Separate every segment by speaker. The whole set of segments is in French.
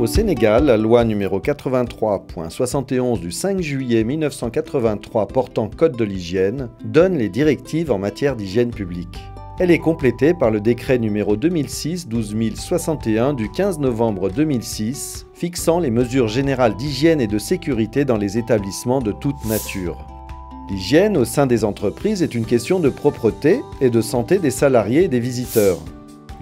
Speaker 1: Au Sénégal, la loi numéro 83.71 du 5 juillet 1983 portant Code de l'hygiène donne les directives en matière d'hygiène publique. Elle est complétée par le décret numéro 2006-12061 du 15 novembre 2006 fixant les mesures générales d'hygiène et de sécurité dans les établissements de toute nature. L'hygiène au sein des entreprises est une question de propreté et de santé des salariés et des visiteurs.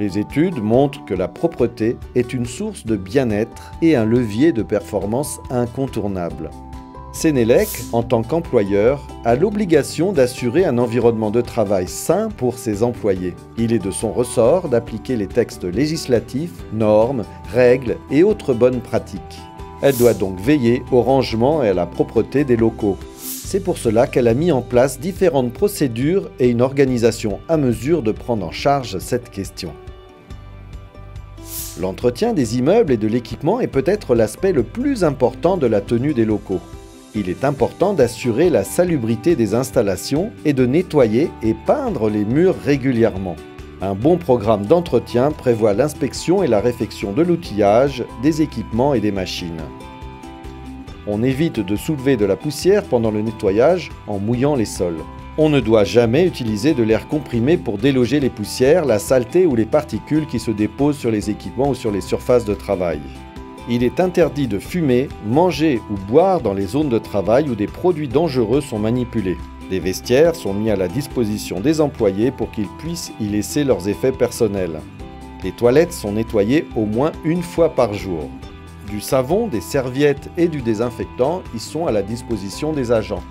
Speaker 1: Les études montrent que la propreté est une source de bien-être et un levier de performance incontournable. Sénélec, en tant qu'employeur, a l'obligation d'assurer un environnement de travail sain pour ses employés. Il est de son ressort d'appliquer les textes législatifs, normes, règles et autres bonnes pratiques. Elle doit donc veiller au rangement et à la propreté des locaux. C'est pour cela qu'elle a mis en place différentes procédures et une organisation à mesure de prendre en charge cette question. L'entretien des immeubles et de l'équipement est peut-être l'aspect le plus important de la tenue des locaux. Il est important d'assurer la salubrité des installations et de nettoyer et peindre les murs régulièrement. Un bon programme d'entretien prévoit l'inspection et la réfection de l'outillage, des équipements et des machines. On évite de soulever de la poussière pendant le nettoyage en mouillant les sols. On ne doit jamais utiliser de l'air comprimé pour déloger les poussières, la saleté ou les particules qui se déposent sur les équipements ou sur les surfaces de travail. Il est interdit de fumer, manger ou boire dans les zones de travail où des produits dangereux sont manipulés. Des vestiaires sont mis à la disposition des employés pour qu'ils puissent y laisser leurs effets personnels. Les toilettes sont nettoyées au moins une fois par jour. Du savon, des serviettes et du désinfectant y sont à la disposition des agents.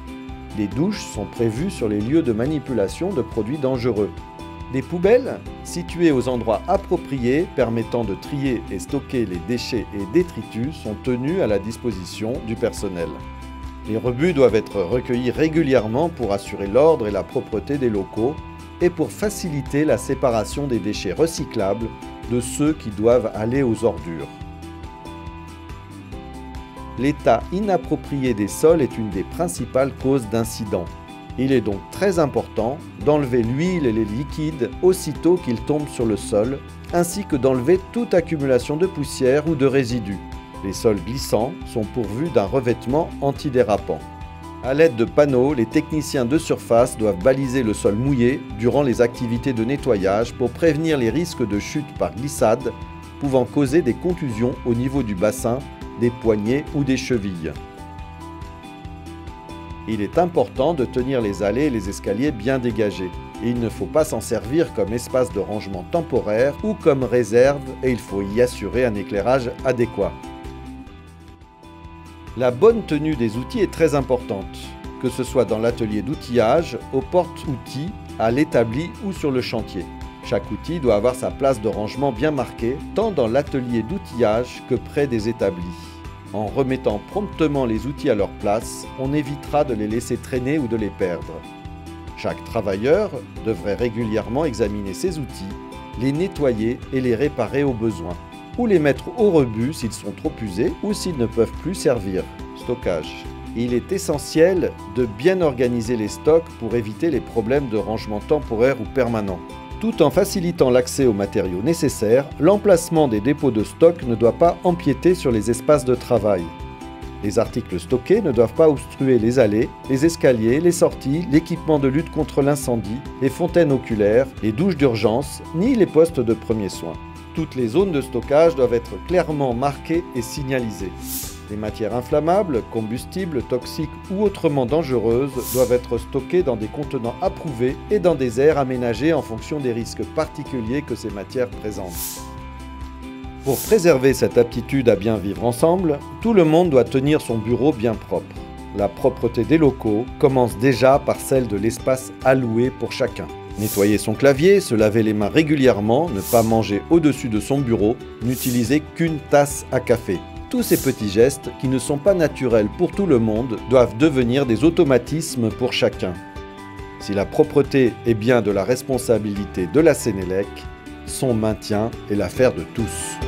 Speaker 1: Les douches sont prévues sur les lieux de manipulation de produits dangereux. Des poubelles, situées aux endroits appropriés permettant de trier et stocker les déchets et détritus, sont tenues à la disposition du personnel. Les rebuts doivent être recueillis régulièrement pour assurer l'ordre et la propreté des locaux et pour faciliter la séparation des déchets recyclables de ceux qui doivent aller aux ordures. L'état inapproprié des sols est une des principales causes d'incidents. Il est donc très important d'enlever l'huile et les liquides aussitôt qu'ils tombent sur le sol, ainsi que d'enlever toute accumulation de poussière ou de résidus. Les sols glissants sont pourvus d'un revêtement antidérapant. À l'aide de panneaux, les techniciens de surface doivent baliser le sol mouillé durant les activités de nettoyage pour prévenir les risques de chute par glissade pouvant causer des contusions au niveau du bassin, des poignets ou des chevilles. Il est important de tenir les allées et les escaliers bien dégagés. Il ne faut pas s'en servir comme espace de rangement temporaire ou comme réserve et il faut y assurer un éclairage adéquat. La bonne tenue des outils est très importante, que ce soit dans l'atelier d'outillage, aux porte-outils, à l'établi ou sur le chantier. Chaque outil doit avoir sa place de rangement bien marquée, tant dans l'atelier d'outillage que près des établis. En remettant promptement les outils à leur place, on évitera de les laisser traîner ou de les perdre. Chaque travailleur devrait régulièrement examiner ses outils, les nettoyer et les réparer au besoin, ou les mettre au rebut s'ils sont trop usés ou s'ils ne peuvent plus servir. Stockage. Il est essentiel de bien organiser les stocks pour éviter les problèmes de rangement temporaire ou permanent. Tout en facilitant l'accès aux matériaux nécessaires, l'emplacement des dépôts de stock ne doit pas empiéter sur les espaces de travail. Les articles stockés ne doivent pas obstruer les allées, les escaliers, les sorties, l'équipement de lutte contre l'incendie, les fontaines oculaires, les douches d'urgence, ni les postes de premiers soins. Toutes les zones de stockage doivent être clairement marquées et signalisées. Les matières inflammables, combustibles, toxiques ou autrement dangereuses doivent être stockées dans des contenants approuvés et dans des aires aménagées en fonction des risques particuliers que ces matières présentent. Pour préserver cette aptitude à bien vivre ensemble, tout le monde doit tenir son bureau bien propre. La propreté des locaux commence déjà par celle de l'espace alloué pour chacun. Nettoyer son clavier, se laver les mains régulièrement, ne pas manger au-dessus de son bureau, n'utiliser qu'une tasse à café. Tous ces petits gestes, qui ne sont pas naturels pour tout le monde, doivent devenir des automatismes pour chacun. Si la propreté est bien de la responsabilité de la Sénélec, son maintien est l'affaire de tous.